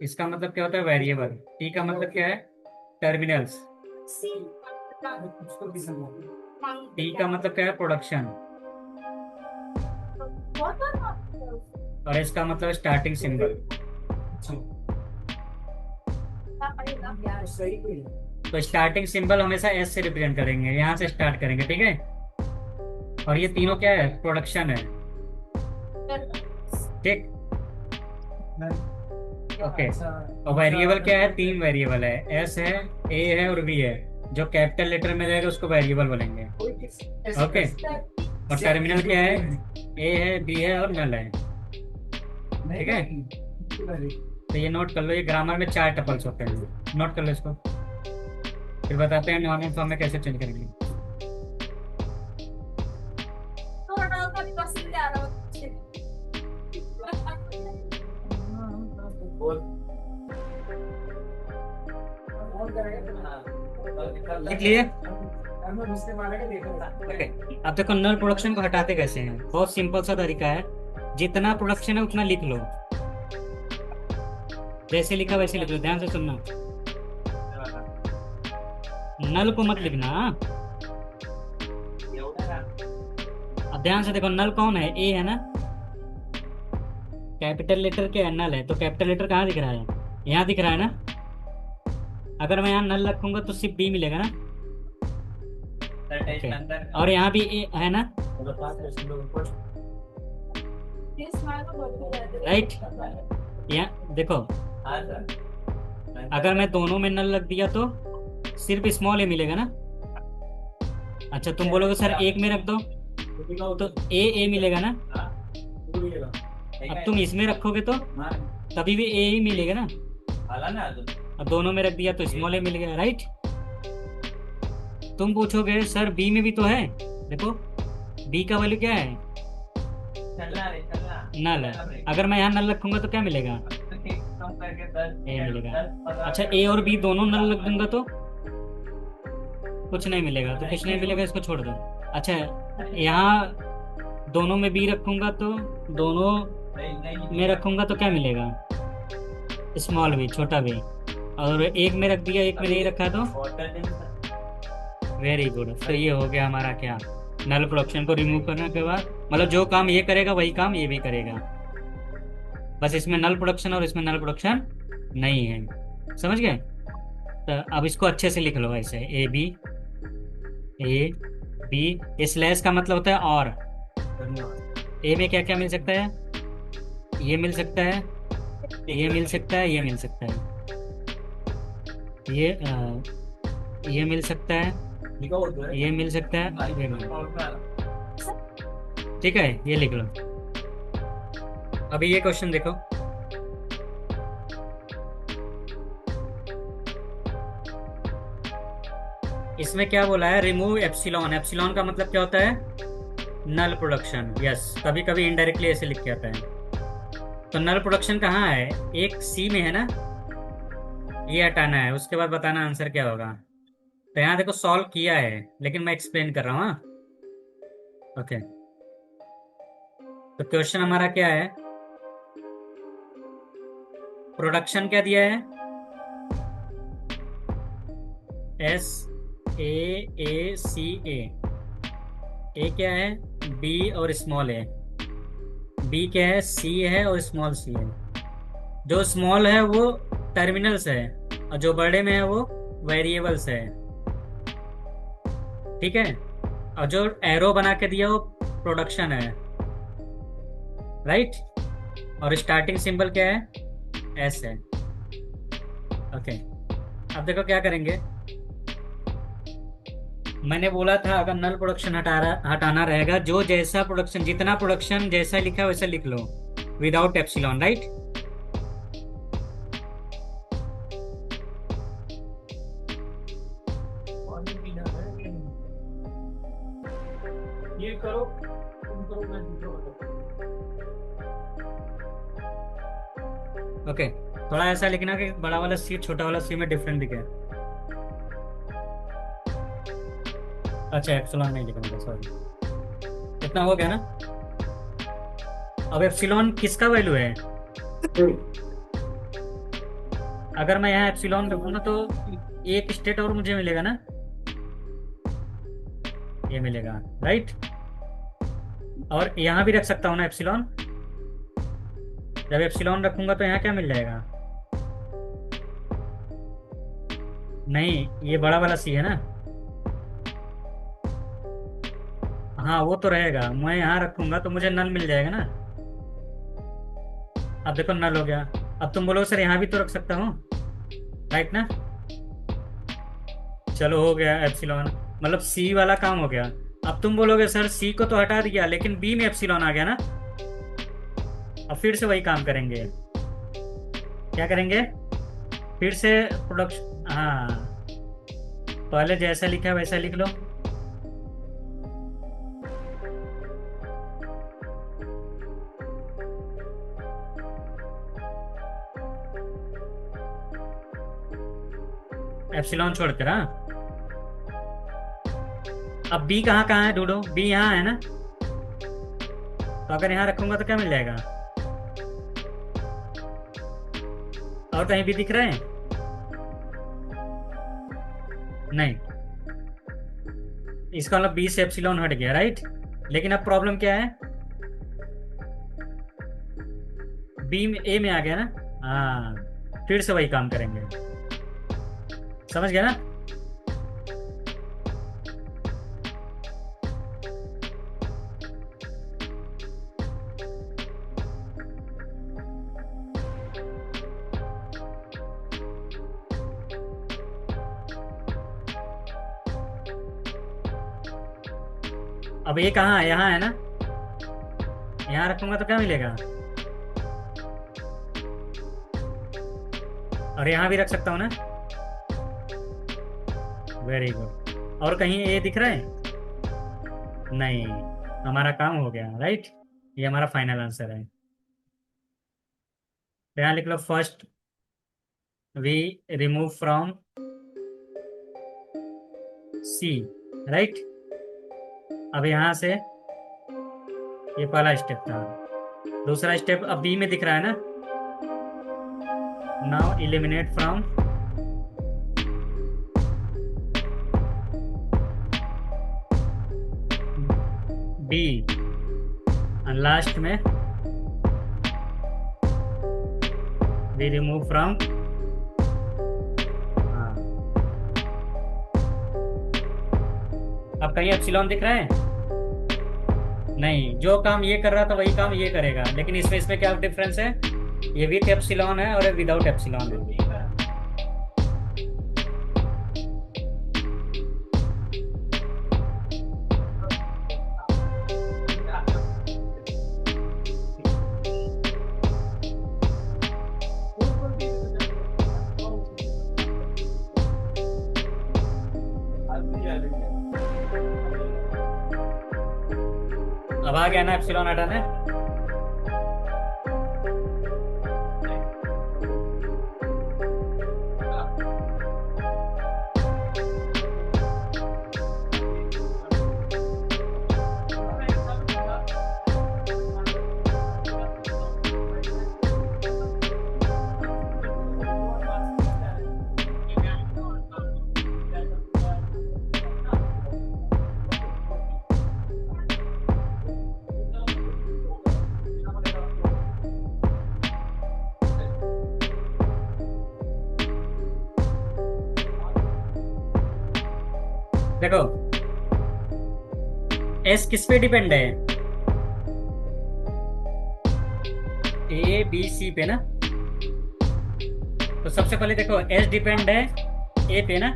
इसका मतलब क्या होता है? वेरिएबल। टी का मतलब क्या है? टर्मिनल्स। टी का मतलब क्या है? प्रोडक्शन। और इसका मतलब स्टार्टिंग सिंबल। तो स्टार्टिंग सिंबल हमेशा एस से रिप्रेजेंट करेंगे, यहाँ से स्टार्ट करेंगे, ठीक है। और ये तीनों क्या है? प्रोडक्शन है। ठीक। ओके। और वेरिएबल क्या है? तीन वेरिएबल है, एस है, ए है और बी है। जो कैपिटल लेटर में रहेगा उसको वेरिएबल बोलेंगे। ओके। और टर्मिनल क्या है? ए है, बी है और नल है। ठीक है। तो ये नोट कर लो, ये ग्रामर में चार टपल्स होते हैं, नोट कर लो इसको। फिर बताते हैं नॉन फॉर्म में कैसे चेंज करेंगे। लिख लिए? ओके। अब देखो नल प्रोडक्शन को हटाते कैसे हैं, बहुत सिंपल सा तरीका है। जितना प्रोडक्शन है उतना लिख लो, जैसे लिखा वैसे लिख लो, ध्यान से सुनना। नल को मत लिखना, हाँ? अब ध्यान से देखो, नल कौन है? ए है ना। कैपिटल लेटर के है, नल है, तो कैपिटल लेटर कहाँ दिख रहा है? यहाँ दिख रहा है ना। अगर मैं यहाँ नल रखूंगा तो सिर्फ बी मिलेगा ना। Okay. और यहाँ भी ए है ना, राइट। यहाँ देखो, अगर मैं दोनों में नल रख दिया तो सिर्फ स्मॉल ए मिलेगा ना। अच्छा, तुम बोलोगे सर एक में रख दो, तो ए मिलेगा ना। अब तुम इसमें रखोगे तो तभी भी ए ही मिलेगा ना। अब दोनों में रख दिया तो स्मॉल ए मिल गया, राइट। तुम पूछोगे सर बी में भी तो है, देखो बी का वैल्यू क्या है? नल है। अगर मैं यहाँ नल रखूंगा तो क्या मिलेगा? ए मिलेगा। अच्छा, ए और बी दोनों नल रख दूंगा तो कुछ नहीं मिलेगा, तो कुछ नहीं मिलेगा, इसको छोड़ दो। अच्छा, यहाँ दोनों में बी रखूंगा तो दोनों में रखूंगा तो क्या मिलेगा? स्मॉल बी, छोटा बी। और एक में रख दिया, एक में नहीं रखा तो वेरी गुड। तो ये हो गया हमारा क्या? नल प्रोडक्शन को रिमूव करने के बाद, मतलब जो काम ये करेगा वही काम ये भी करेगा, बस इसमें नल प्रोडक्शन और इसमें नल प्रोडक्शन नहीं है। समझ गए? तो अब इसको अच्छे से लिख लो ऐसे, A B, A B. Slash का मतलब होता है और। ए में क्या क्या मिल सकता है? ये मिल सकता है, ये मिल सकता है, ये मिल सकता है, ये मिल सकता है, ये मिल सकता है, ये मिल। ठीक है, ये लिख लो। अभी ये क्वेश्चन देखो, इसमें क्या बोला है? Remove epsilon. एप्सिलॉन का मतलब क्या होता है? नल प्रोडक्शन। यस, कभी कभी इनडायरेक्टली ऐसे लिख के आता है। तो नल प्रोडक्शन कहाँ है? एक सी में है ना, ये हटाना है, उसके बाद बताना आंसर क्या होगा। तो यहाँ देखो सॉल्व किया है, लेकिन मैं एक्सप्लेन कर रहा हूँ, हाँ। ओके। तो क्वेश्चन हमारा क्या है? प्रोडक्शन क्या दिया है? एस ए सी ए। ए क्या है? बी और स्मॉल ए। बी क्या है? सी है और स्मॉल सी है। जो स्मॉल है वो टर्मिनल्स है, और जो बड़े में है वो वेरिएबल्स है। ठीक है। और जो एरो बना के दिया वो प्रोडक्शन है, राइट। और स्टार्टिंग सिंबल क्या है? एस है। ओके। अब देखो क्या करेंगे। मैंने बोला था अगर नल प्रोडक्शन हटाना रहेगा, जो जैसा प्रोडक्शन, जितना प्रोडक्शन जैसा लिखा है वैसा लिख लो, विदाउट एप्सिलॉन, राइट। ये करो, तुम करो, मैं दूसरा बताता हूं। ओके। थोड़ा ऐसा लिखना कि बड़ा वाला सी छोटा वाला सी में डिफरेंट दिखे। अच्छा, एप्सिलॉन नहीं लिखना था, सॉरी। इतना हो गया ना। अब एप्सिलॉन किसका वैल्यू है? अगर मैं यहाँ एप्सिलॉन रखूंगा तो एक स्टेट और मुझे मिलेगा ना, ये मिलेगा, राइट। और यहाँ भी रख सकता हूँ ना एप्सिलॉन। जब एप्सिलॉन रखूंगा तो यहाँ क्या मिल जाएगा? नहीं, ये बड़ा वाला सी है ना। हाँ वो तो रहेगा, मैं यहाँ रखूंगा तो मुझे नल मिल जाएगा ना। अब देखो नल हो गया। अब तुम बोलो सर यहाँ भी तो रख सकता हूँ, राइट ना। चलो हो गया एप्सिलॉन, मतलब सी वाला काम हो गया। अब तुम बोलोगे सर सी को तो हटा दिया लेकिन बी में एप्सिलॉन आ गया ना। अब फिर से वही काम करेंगे। क्या करेंगे? फिर से प्रोडक्शन, हाँ पहले जैसा लिखा है वैसा लिख लो। एप्सिलॉन छोड़कर, हाँ। अब बी कहाँ कहाँ है ढूंढो, बी यहाँ है ना। तो अगर यहाँ रखूंगा तो क्या मिल जाएगा? और कहीं भी दिख रहे हैं? नहीं, इसका मतलब बी से एप्सिलॉन हट गया, राइट। लेकिन अब प्रॉब्लम क्या है? बी में ए में आ गया ना। हाँ फिर से वही काम करेंगे, समझ गया ना। अब ये कहाँ है? यहाँ है ना। यहाँ रखूंगा तो क्या मिलेगा? और यहाँ भी रख सकता हूँ ना। Very good. और कहीं ए दिख रहा है? नहीं, हमारा काम हो गया, राइट। ये हमारा फाइनल आंसर है। तो यहाँ लिख लो first we remove from C, right. अब यहाँ से ये पहला स्टेप था। दूसरा स्टेप अब बी में दिख रहा है ना। Now eliminate from B, last में वी रिमूव फ्रॉम, हाँ। अब कहीं एप्सिलॉन दिख रहा है? नहीं, जो काम ये कर रहा था वही काम ये करेगा, लेकिन इसमें इसमें क्या डिफरेंस है? ये विथ एप्सिलॉन है और ये विदाउट एप्सिलॉन है। अब आ गया ना एप्सिलॉन हटाने। देखो एस किस पे डिपेंड है? ए बी सी पे ना। तो सबसे पहले देखो एस डिपेंड है ए पे ना।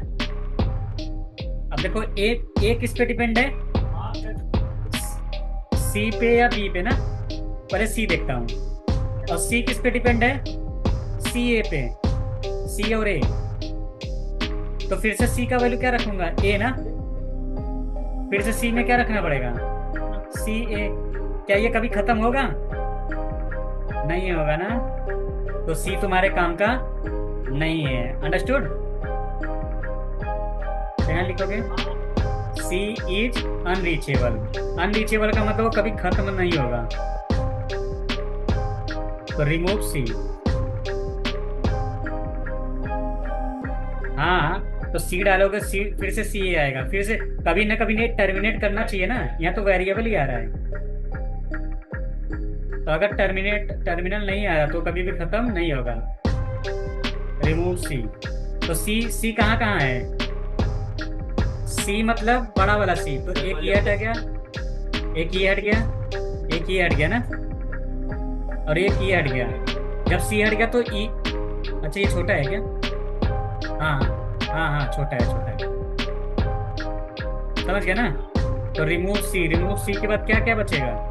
अब देखो ए किस पे डिपेंड है? सी पे या बी पे ना। पहले सी देखता हूँ। और सी किस पे डिपेंड है? सी ए पे, सी और ए। तो फिर से सी का वैल्यू क्या रखूंगा? ए ना। फिर से सी में क्या रखना पड़ेगा? सी ए। क्या ये कभी खत्म होगा? नहीं होगा ना। तो सी तुम्हारे काम का नहीं है, अंडरस्टूड। यहाँ लिखोगे सी इज अनरीचेबल। अनरीचेबल का मतलब कभी खत्म नहीं होगा। तो रिमूव सी। हाँ, तो सी डालोगे, सी फिर से सी आएगा, फिर से कभी ना कभी नेट टर्मिनेट करना चाहिए ना, यहाँ तो वेरिएबल ही आ रहा है। तो अगर टर्मिनल नहीं आ रहा तो कभी भी खत्म नहीं होगा। रिमूव सी। तो सी सी कहाँ कहाँ है? सी मतलब बड़ा वाला सी, तो एक ये हट गया, एक ये हट गया, एक ये हट गया ना, और एक ये हट गया। जब सी हट गया तो ई। अच्छा, ये छोटा है क्या? हाँ हाँ हाँ, छोटा है, छोटा है। समझ गया ना? तो रिमूव सी, रिमूव सी के बाद क्या क्या बचेगा?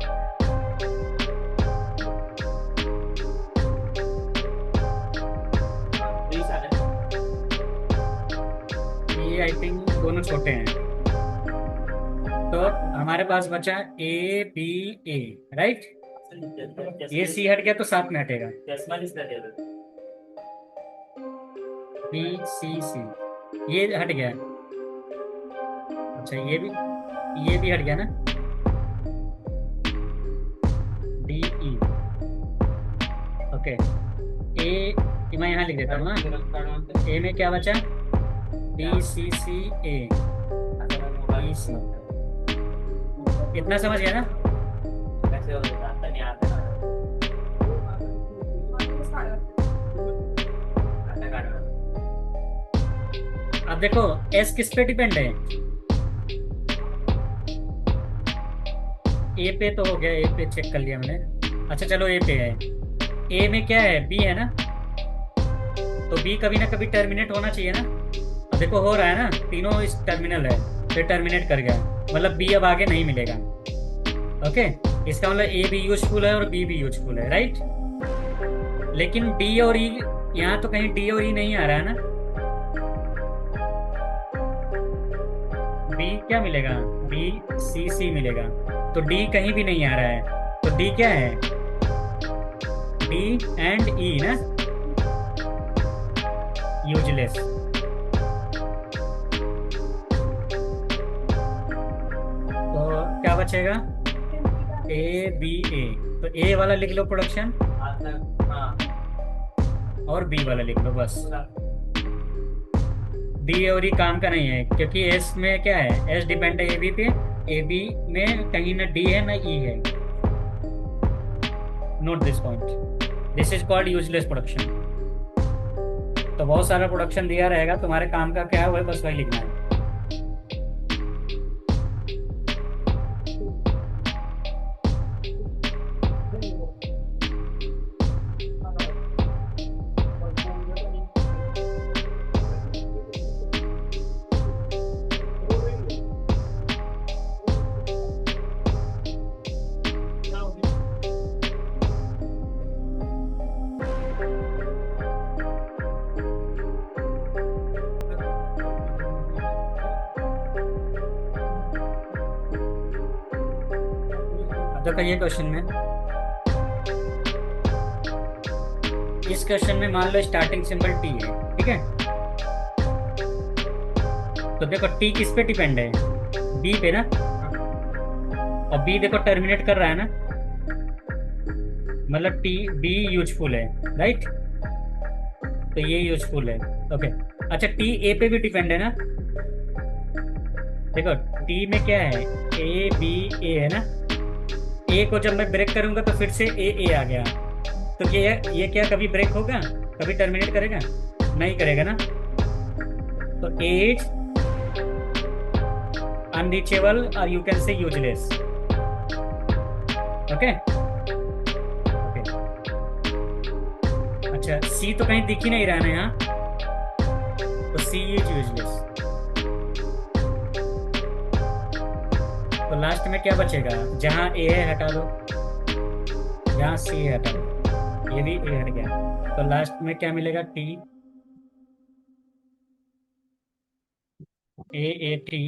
ये आई थिंक दोनों छोटे हैं। तो हमारे पास बचा ए बी ए, राइट। ये सी हट गया तो साथ में हटेगा बी सी सी। ये हट गया। अच्छा, ये भी हट गया ना, डी ई। ओके, ए मैं यहाँ लिख देता हूँ ना। ए में क्या बचा? बी सी सी ए, बी सी। इतना समझ गया ना? अब देखो, एस किस पे डिपेंड है? ए पे तो हो गया, ए पे चेक कर लिया मैंने। अच्छा चलो, ए पे है। ए में क्या है? बी है ना, तो बी कभी ना कभी टर्मिनेट होना चाहिए ना। अब देखो हो रहा है ना, तीनों इस टर्मिनल है, फिर टर्मिनेट कर गया, मतलब बी अब आगे नहीं मिलेगा। ओके, इसका मतलब ए भी यूजफुल है और बी भी यूजफुल है, राइट। लेकिन डी और ई, यहाँ तो कहीं डी और ई नहीं आ रहा है ना। बी क्या मिलेगा? बी सी सी मिलेगा, तो डी कहीं भी नहीं आ रहा है। तो डी क्या है? डी एंड ई ना, यूजलेस। तो क्या बचेगा? ए बी ए। तो ए वाला लिख लो प्रोडक्शन, और बी वाला लिख लो बस। डी और ई काम का नहीं है, क्योंकि एस में क्या है? एस डिपेंड है ए बी पे, ए बी में कहीं ना डी है ना ई है। Note this point, this is called useless production. तो बहुत सारा प्रोडक्शन दिया रहेगा, तुम्हारे काम का क्या है वही बस वही लिखना है। अब देखो ये क्वेश्चन में, इस क्वेश्चन में मान लो स्टार्टिंग सिंबल टी है, ठीक है। तो देखो टी किस पे डिपेंड है? बी पे ना, और बी देखो टर्मिनेट कर रहा है ना, मतलब टी बी यूजफुल है, राइट। तो ये यूजफुल है। ओके, अच्छा टी ए पे भी डिपेंड है ना। देखो टी में क्या है? ए बी ए है ना। ए को जब मैं ब्रेक करूंगा तो फिर से ए आ गया, तो ये क्या कभी ब्रेक होगा? कभी टर्मिनेट करेगा? नहीं करेगा ना। तो ए इज अनरीचेबल और you can say useless. Okay okay. अच्छा, सी तो कहीं दिख ही नहीं रहा ना यहाँ, तो सी इज यूजलेस। तो लास्ट में क्या बचेगा? जहाँ ए है हटा दो, जहाँ सी है हटा दो, ये भी ए हट गया, तो लास्ट में क्या मिलेगा? टी, ए टी,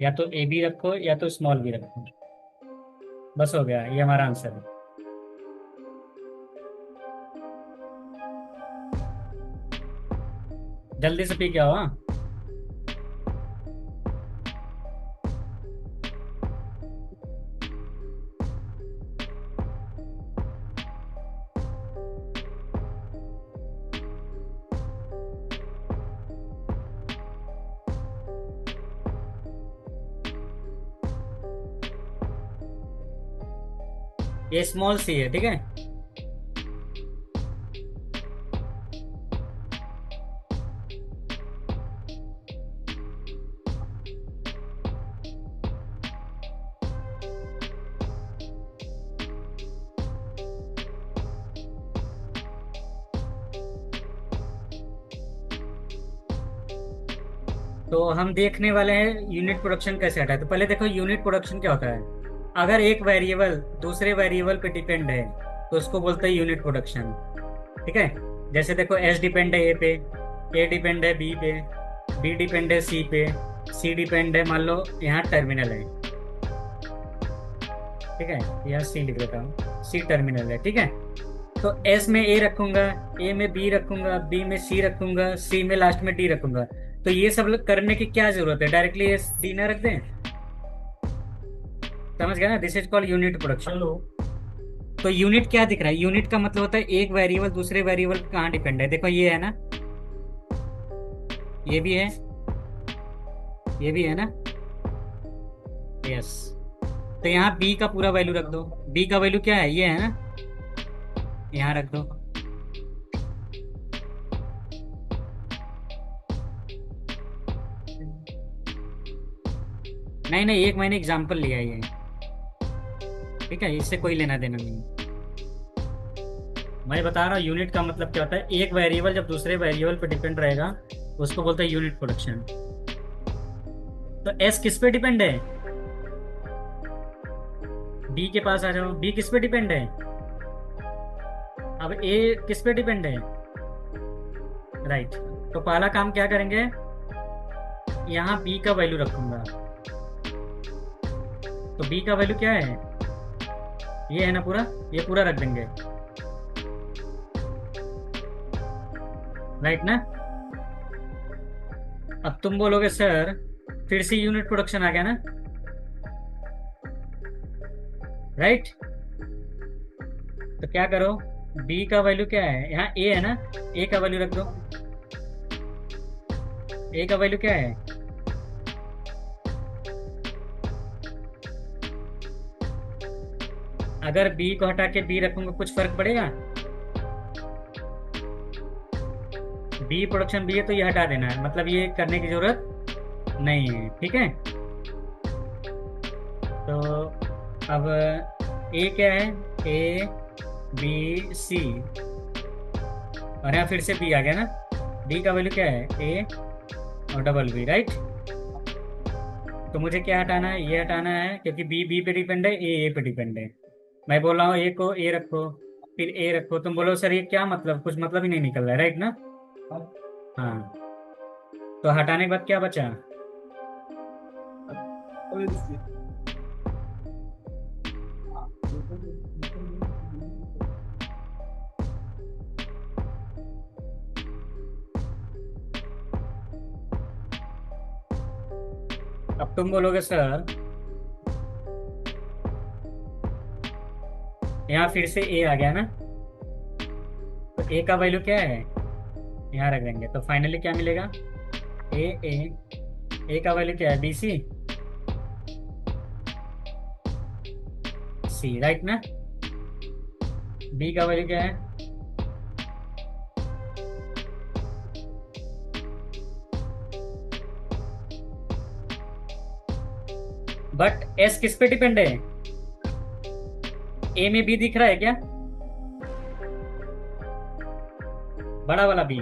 या तो ए बी रखो या तो स्मॉल बी रखो, बस हो गया, ये हमारा आंसर है। जल्दी से पी के आओ, हाँ। ये स्मॉल सी है, ठीक है। तो हम देखने वाले हैं यूनिट प्रोडक्शन कैसे हटा है। तो पहले देखो यूनिट प्रोडक्शन क्या होता है। अगर एक वेरिएबल दूसरे वेरिएबल पे डिपेंड है तो उसको बोलते हैं यूनिट प्रोडक्शन, ठीक है। जैसे देखो एस डिपेंड है ए डिपेंड है बी पे, बी डिपेंड है सी पे, सी डिपेंड है, मान लो यहाँ टर्मिनल है, ठीक है। यहाँ सी लिख देता हूँ, सी टर्मिनल है, ठीक है। तो एस में ए रखूंगा, ए में बी रखूंगा, बी में सी रखूंगा, सी में लास्ट में डी रखूंगा। तो ये सब करने की क्या जरूरत है, डायरेक्टली एस डी ना रख दें। समझ गया ना, this is called unit production. Hello. तो यूनिट क्या दिख रहा है, यूनिट का मतलब होता है एक वेरिएबल दूसरे वेरिएबल पे कहाँ डिपेंड है। देखो ये है ना, ये भी है, ये भी है ना, यस। तो यहाँ बी का पूरा वैल्यू रख दो। बी का वैल्यू क्या है, ये है ना, यहाँ रख दो। नहीं नहीं, एक मैंने एग्जांपल लिया है ये, ठीक है, इससे कोई लेना देना नहीं। मैं बता रहा हूँ यूनिट का मतलब क्या होता है। एक वेरिएबल जब दूसरे वेरिएबल पर डिपेंड रहेगा उसको बोलते हैं यूनिट प्रोडक्शन। तो एस किस पे डिपेंड है, बी के पास आ जाओ। बी किस पे डिपेंड है, अब ए किस पे डिपेंड है, राइट। तो पहला काम क्या करेंगे, यहाँ बी का वैल्यू रखूंगा। तो बी का वैल्यू क्या है, ये है ना पूरा, ये पूरा रख देंगे, राइट ना। अब तुम बोलोगे सर फिर से यूनिट प्रोडक्शन आ गया ना, राइट। तो क्या करो, बी का वैल्यू क्या है, यहाँ ए है ना, ए का वैल्यू रख दो। ए का वैल्यू क्या है, अगर बी को हटा के बी रखूंगा कुछ फर्क पड़ेगा, बी प्रोडक्शन बी है तो ये हटा देना है, मतलब ये करने की जरूरत नहीं है, ठीक है। तो अब ए क्या है, ए बी सी, और यहाँ फिर से बी आ गया ना। बी का वैल्यू क्या है, ए और डबल बी, राइट। तो मुझे क्या हटाना है, ये हटाना है, क्योंकि बी बी पे डिपेंड है, ए पे डिपेंड है। मैं बोल रहा हूँ ए को ए रखो, फिर ए रखो। तुम बोलो सर ये क्या मतलब, कुछ मतलब ही नहीं निकल रहा है, राइट ना। हाँ, तो हटाने के बाद क्या बचा, अब तुम बोलोगे सर यहाँ फिर से ए आ गया ना, तो ए का वैल्यू क्या है, यहाँ रख देंगे। तो फाइनली क्या मिलेगा, ए ए, ए का वैल्यू क्या है, बी सी सी, राइट ना। बी का वैल्यू क्या है, बट एस किस पे डिपेंड है, ए में बी दिख रहा है क्या, बड़ा वाला बी।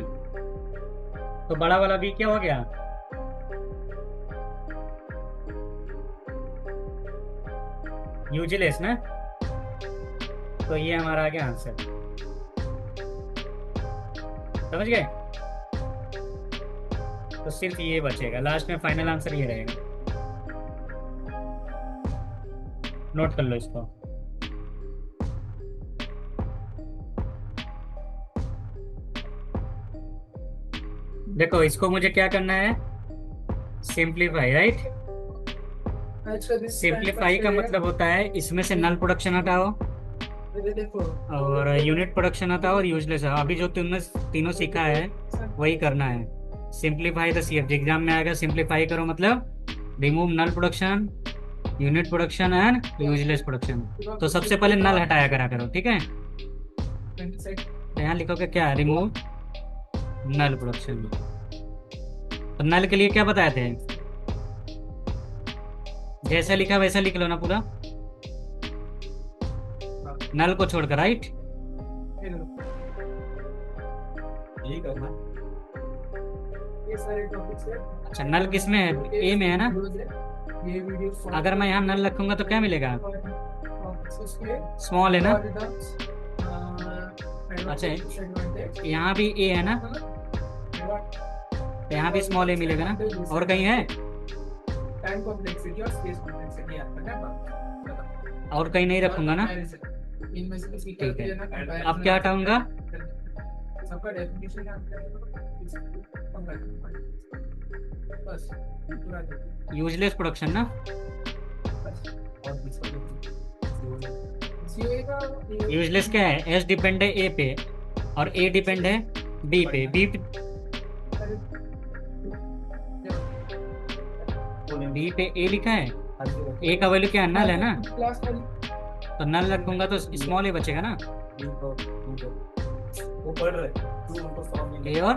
तो बड़ा वाला बी क्या हो गया, यूजलेस ना। तो ये हमारा आ गया आंसर, समझ गए। तो सिर्फ ये बचेगा लास्ट में, फाइनल आंसर ये रहेगा, नोट कर लो इसको। देखो इसको मुझे क्या करना है, सिंप्लीफाई, राइट। सिंप्लीफाई का मतलब होता है इसमें से नल प्रोडक्शन हटाओ और यूनिट प्रोडक्शन हटाओ और यूजलेस है। अभी जो तुमने तीनों सीखा है वही करना है। सिंप्लीफाई द सीएफजी एग्जाम में आएगा, सिंप्लीफाई करो मतलब remove null production, unit production and useless production. तो सबसे पहले नल हटाया करा करो, ठीक है। तो यहाँ लिखोगे क्या, रिमूव नल प्रोडक्शन। तो नल के लिए क्या बताए थे, जैसा लिखा वैसा लिख लो ना पूरा, नल को छोड़कर, राइट। यही करना। ये सारे टॉपिक्स है। अच्छा, नल किस में है, ए में है ना। ये वीडियो अगर मैं यहाँ नल रखूंगा तो क्या मिलेगा, स्मॉल है ना। अच्छा, यहाँ भी ए है ना, तो यहाँ भी स्मॉल ए मिलेगा ना, और कहीं है, टाइम कॉम्प्लेक्सिटी और स्पेस कॉम्प्लेक्सिटी और कहीं नहीं रखूंगा ना। इनमें से किसी ठीक है, अब क्या हटाऊंगा, सबका डेफिनेशन बस पूरा यूजलेस प्रोडक्शन ना। यूजलेस क्या है, एस डिपेंड है ए पे और ए डिपेंड है बी पे। बी पे ए लिखा है, ए का वैल्यू क्या है, नल है ना, तो नल रखूंगा तो स्मॉल ए बचेगा ना। वो पढ़ रहे तू उनको सॉल्व नहीं ए और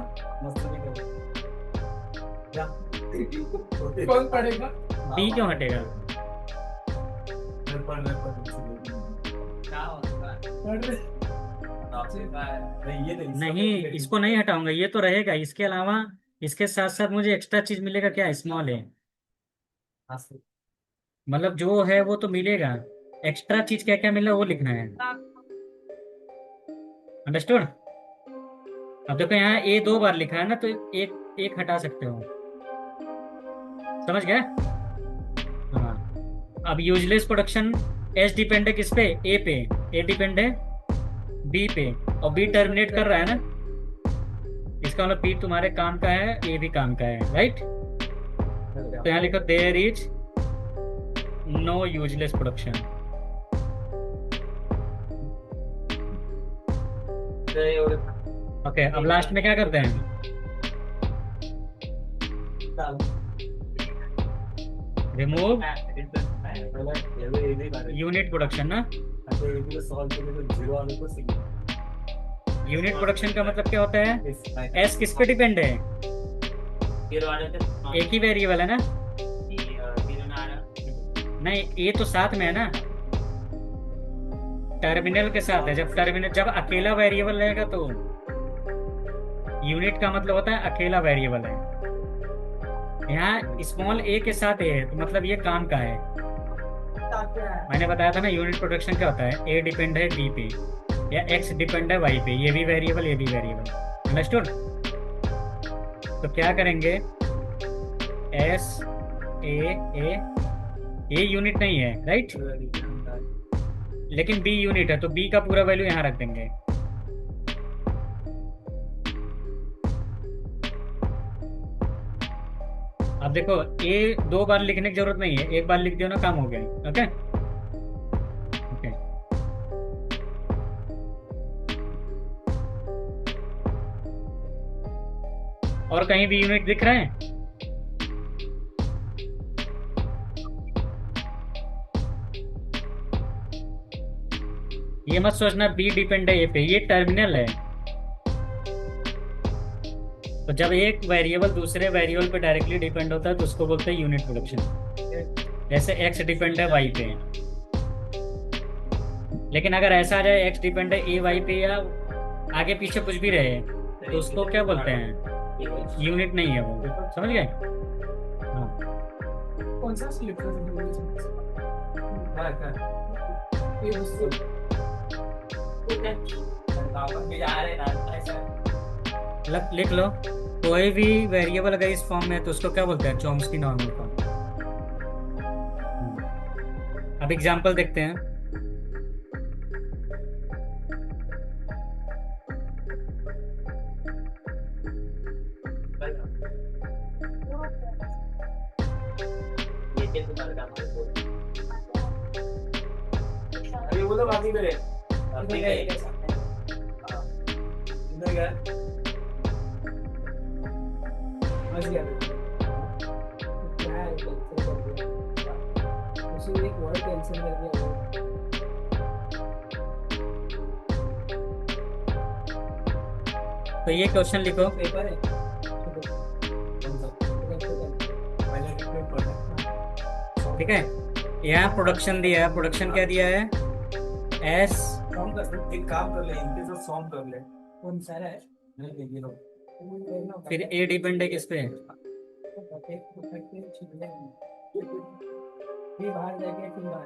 कौन पढ़ेगा, बी क्यों हटेगा, नहीं इसको नहीं हटाऊंगा, ये तो रहेगा। इसके अलावा इसके साथ साथ मुझे एक्स्ट्रा चीज मिलेगा, क्या, स्मॉल है, मतलब जो है वो तो मिलेगा, एक्स्ट्रा चीज क्या क्या मिला वो लिखना है, अंडरस्टूड। अब देखो यहाँ ए 2 बार लिखा है ना, तो एक एक हटा सकते हो, समझ गए। हाँ, अब यूजलेस प्रोडक्शन, एस डिपेंड है किस पे, ए पे, ए डिपेंड है बी पे, और बी टर्मिनेट कर रहा है ना, इसका मतलब बी तुम्हारे काम का है, ए भी काम का है, राइट। तो यहाँ लिखो there is no useless production. Okay, अब लास्ट में क्या करते हैं, रिमूव यूनिट प्रोडक्शन ना। यूनिट प्रोडक्शन का मतलब क्या होता है, एस किस पे डिपेंड है, एक ही वेरिएबल है ना, नहीं ए तो साथ में है ना, टर्मिनल के साथ है। जब टर्मिनल, जब अकेला वेरिएबल रहेगा तो यूनिट का मतलब होता है अकेला वेरिएबल है। यहाँ स्मॉल ए के साथ ए है, तो मतलब ये काम का है। मैंने बताया था ना यूनिट प्रोडक्शन क्या होता है, ए डिपेंड है बी पे या एक्स डिपेंड है वाई पे, ये भी वेरिएबल ये भी वेरिएबल, अंडरस्टूड। तो क्या करेंगे, एस ए यूनिट नहीं है, राइट, लेकिन बी यूनिट है, तो बी का पूरा वैल्यू यहाँ रख देंगे। अब देखो ए 2 बार लिखने की जरूरत नहीं है, एक बार लिख दियो ना, काम हो गया। ओके ओके, और कहीं भी यूनिट दिख रहे हैं, ये मत सोचना बी डिपेंड है ए पे, ये टर्मिनल है। तो जब एक वेरिएबल दूसरे वेरिएबल पे डायरेक्टली डिपेंड होता है तो उसको बोलते हैं यूनिट प्रोडक्शन। जैसे एक्स डिपेंड है वाई पे, लेकिन अगर ऐसा आ जाए एक्स डिपेंड है ए वाई पे या आगे पीछे कुछ भी रहे, तो उसको क्या बोलते हैं, यूनिट नहीं है वो, समझ गए। हाँ, कौन सा लिख लो, कोई भी वेरिएबल अगर इस फॉर्म में है तो उसको क्या बोलते हैं, चॉम्स्की नॉर्मल फॉर्म। अब एग्जांपल देखते हैं। अरे वो तो बात ही करे बस यार क्या है, कैंसिल कर दिया तो ये क्वेश्चन लिखो, पेपर है ठीक है। यहाँ प्रोडक्शन दिया है, प्रोडक्शन क्या दिया है, एस, फॉर्म कर एक काम कर ले इनके साथ फॉर्म कर ले कौन सा है नहीं ये लो फिर ए डिपेंड है किस पे, बाहर जाके फिर बाहर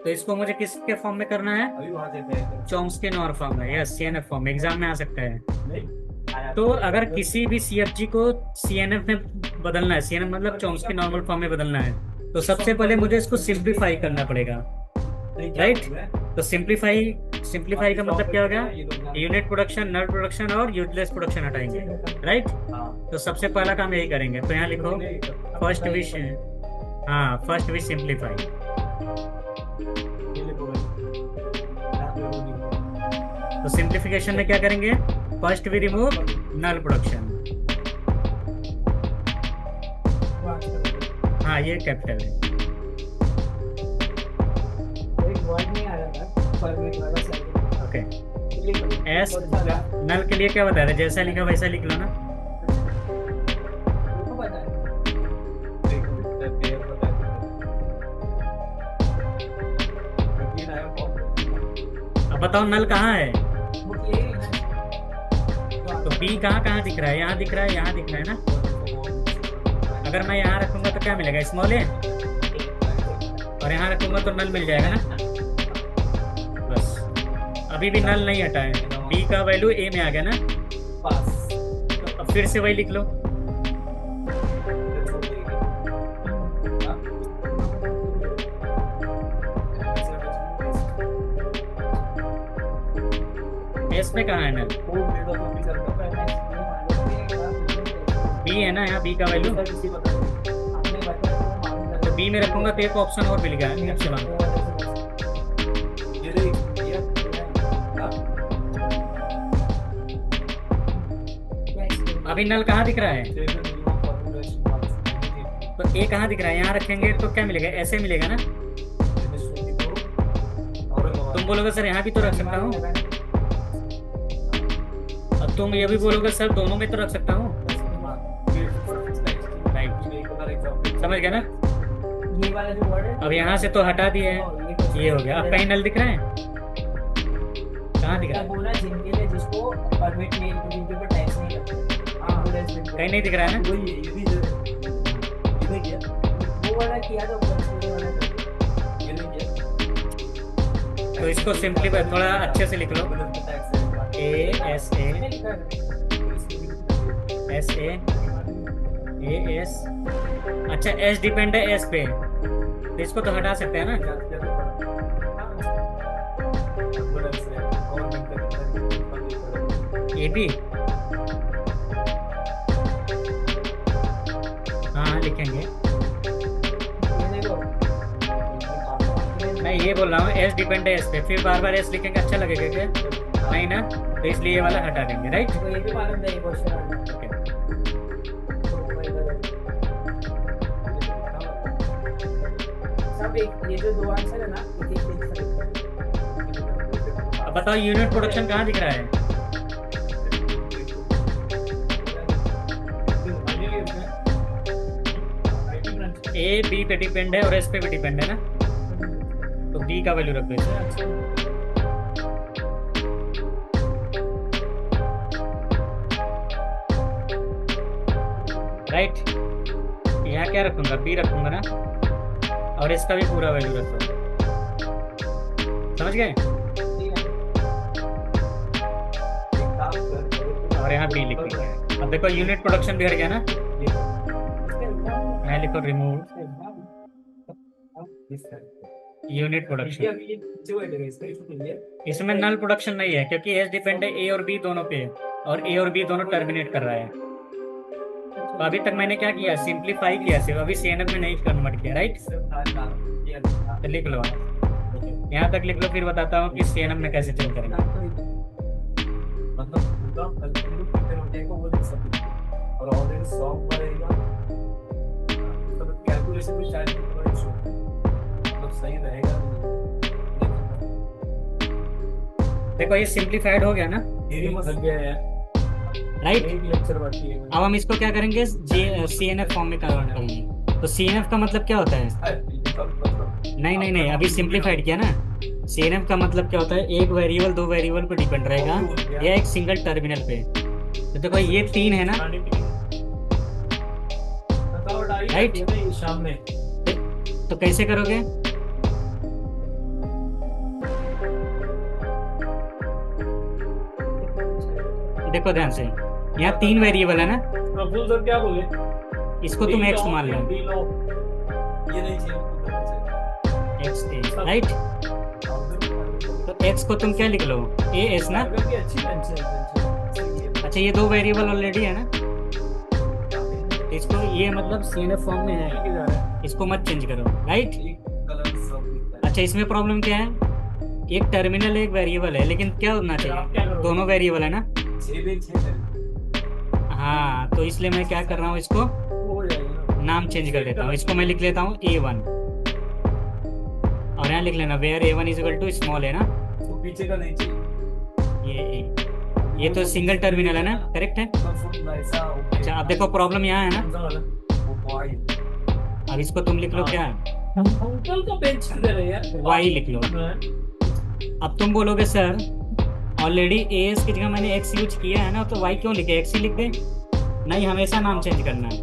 तो इसको मुझे किसके फॉर्म में करना है, अभी वहां देते हैं चॉम्स्की नॉर्म फॉर्म में, यस सीएनएफ फॉर्म में, एग्जाम में आ सकता है। नहीं तो अगर किसी भी सीएफजी को सीएनएफ में बदलना है, सीएनएफ मतलब चॉम्स्की नॉर्मल फॉर्म में बदलना है, तो सबसे पहले मुझे इसको सिंप्लीफाई करना पड़ेगा, राइट। तो सिंप्लीफाई का मतलब क्या हो गया, यूनिट प्रोडक्शन, नल प्रोडक्शन और यूजलेस प्रोडक्शन हटाएंगे, राइट। तो सबसे पहला काम यही करेंगे, तो यहाँ लिखो फर्स्ट विश, हाँ फर्स्ट विश सिंप्लीफाई। तो सिंप्लीफिकेशन में क्या करेंगे, first we remove null production, हाँ ये कैपिटल है, ओके। एस नल के लिए क्या बता रहे, जैसा लिखा वैसा लिख लो ना, अब बताओ नल कहाँ है, तो बी कहाँ कहाँ दिख रहा है, यहाँ दिख रहा है, यहाँ दिख रहा है ना। अगर मैं यहाँ रखूंगा तो क्या मिलेगा, स्मॉल ए, और यहाँ रखूंगा तो नल मिल जाएगा ना, बस। अभी भी नल नहीं हटा है, बी का वैल्यू ए में आ गया ना, तो अब फिर से वही लिख लो, एस में कहाँ है नल, बी है ना, यहाँ बी का वैल्यू, तो बी में रखूंगा तो एक ऑप्शन और मिल गया एप्सिलॉन। अभी नल कहाँ दिख रहा है, तो ए कहाँ दिख रहा है, यहाँ रखेंगे तो क्या मिलेगा, ऐसे मिलेगा ना। तुम बोलोगे सर यहाँ भी तो रख सकता हूँ, अब तुम ये भी बोलोगे सर दोनों में तो रख सकता हूँ, राइट, समझ गया ना। ये वाला जो वर्ड है अब यहाँ से तो हटा दिए हैं, ये हो गया। अब कहीं नल दिख रहा है, कहाँ दिख रहा है, बोला जिनके लिए जिसको परमिट नहीं, जिनके ऊपर टैक्स नहीं लगता, कहीं नहीं दिख रहा है ना, वो वाला किया तो तो इसको सिंपली थोड़ा अच्छे से लिख लो, A S A S A S, अच्छा एस डिपेंड है एस पे, तो इसको तो हटा सकते हैं ना, ए बी, हाँ लिखेंगे, मैं ये बोल रहा हूँ एस डिपेंड है एस पे, फिर बार बार एस लिखेंगे अच्छा लगेगा क्या, नहीं ना, तो इसलिए ये वाला हटा देंगे, राइट। ये भी मालूम नहीं क्वेश्चन ओके, सब एक, ये जो दो आंसर है ना, अब बताओ यूनिट प्रोडक्शन कहाँ दिख रहा है, ए बी पे डिपेंड है और एस पे भी डिपेंड है ना, तो बी का वैल्यू रख दो इसमें, राइट। यहाँ क्या रखूंगा, बी रखूंगा ना, और इसका भी पूरा वैल्यू रखो, समझ गए, और यहाँ बी लिखेंगे। अब देखो यूनिट प्रोडक्शन भी हट गया ना, मैं लिखो रिमूव यूनिट प्रोडक्शन, इसमें नल प्रोडक्शन नहीं है क्योंकि एस डिपेंड है ए और बी दोनों पे, और ए और बी दोनों टर्मिनेट कर रहा है। तो अभी तक मैंने क्या किया, सिंप्लीफाई किया सिर्फ, अभी सीएनएफ में नहीं कन्वर्ट किया, राइट। तो लिख लो, यहाँ तक लिख लो, फिर बताता हूँ कि सीएनएफ में कैसे चेंज करेंगे। और ऑलरेडी सॉल्व करेगा, तो कैलकुलेशन भी शायद सही रहेगा देखो ये सिंप्लीफाइड हो गया ना, धीरे मत गया है राइट। एक लेक्चर बाकी है अब हम इसको क्या करेंगे, सी एन एफ फॉर्म में कन्वर्ट करेंगे। तो सी एन एफ का मतलब क्या होता है, नहीं नहीं नहीं, अभी सिंप्लीफाइड किया ना। सी एन एफ का मतलब क्या होता है, एक वेरिएबल दो वेरिएबल पे डिपेंड रहेगा या एक सिंगल टर्मिनल पे। तो देखो ये तीन है ना, राइट। शाम में तो कैसे करोगे, देखो ध्यान से, यहाँ तीन वेरिएबल है ना, प्रफुल्ल सर क्या बोले इसको तुम एक्स मान लो, ये नहीं चाहिए एक्स ए, राइट। तो एक्स को तुम क्या लिख लो, ए एस ना। की अच्छी पेंसिल है अच्छा ये दो वेरिएबल ऑलरेडी है ना, तो इसको ये मतलब सी एन एफ फॉर्म में है, इसको मत चेंज करो, राइट। अच्छा इसमें प्रॉब्लम क्या है, एक टर्मिनल एक वेरिएबल है, लेकिन क्या होना चाहिए, दोनों वेरिएबल है ना। हाँ तो इसलिए मैं क्या कर रहा हूँ, इसको नाम चेंज कर देता हूँ, इसको मैं लिख लेता हूँ A1, और यहाँ लिख लेना where A1 is equal to small है ना, तो पीछे का नहीं चाहिए ये A। ये तो सिंगल टर्मिनल है ना, करेक्ट है। अच्छा अब देखो प्रॉब्लम यहाँ है ना, अब इसको तुम लिख लो क्या, अंकल का बेंच दे रहे यार वाई लिख लो। अब तुम बोलोगे सर ऑलरेडी एस की जगह मैंने एक्स यूज किया है ना, तो वाई क्यों लिखे, एक्स ही लिख दे। नहीं हमेशा नाम चेंज करना है,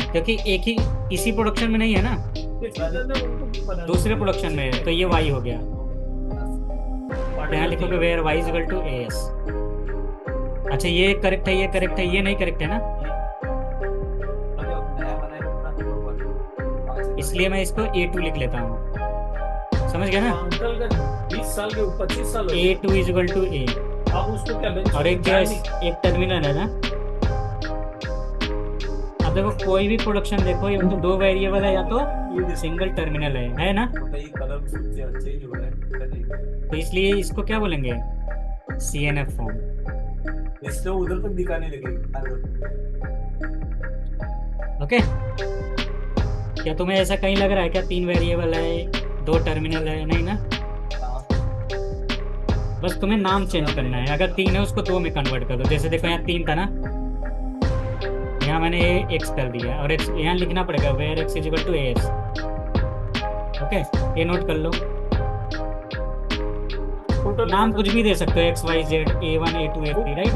क्योंकि एक ही इसी प्रोडक्शन में नहीं है ना, दूसरे प्रोडक्शन में है, तो ये वाई हो गया। तो यहाँ लिखोगे where Y is equal to A S. अच्छा ये करेक्ट है, ये करेक्ट है, ये नहीं करेक्ट है ना, इसलिए मैं इसको A2 लिख लेता हूँ, समझ गया ना। अंकल का 20 साल के 25 साल A2 इज इक्वल टू ए, आप उसको क्या बेंच और एक एक टर्मिनल है ना। अब देखो कोई भी प्रोडक्शन देखो, ये तो दो वेरिएबल है या तो सिंगल टर्मिनल है ना, तो इसलिए इसको क्या बोलेंगे, सी एन एफ फॉर्म। इसलिए उधर तक दिखाने लगे ओके, क्या तुम्हें ऐसा कहीं लग रहा है क्या, तीन वेरिएबल है दो टर्मिनल है, नहीं ना। बस तुम्हें नाम चेंज करना है, अगर तीन है उसको दो में कन्वर्ट कर दो। जैसे देखो यहाँ तीन था ना, यहाँ मैंने एक्स कर दिया, और एक्स यहाँ लिखना पड़ेगा where X is equal to A S. Okay ये नोट कर लो, नाम कुछ भी दे सकते हो, x Y Z A1 A2 A3, right.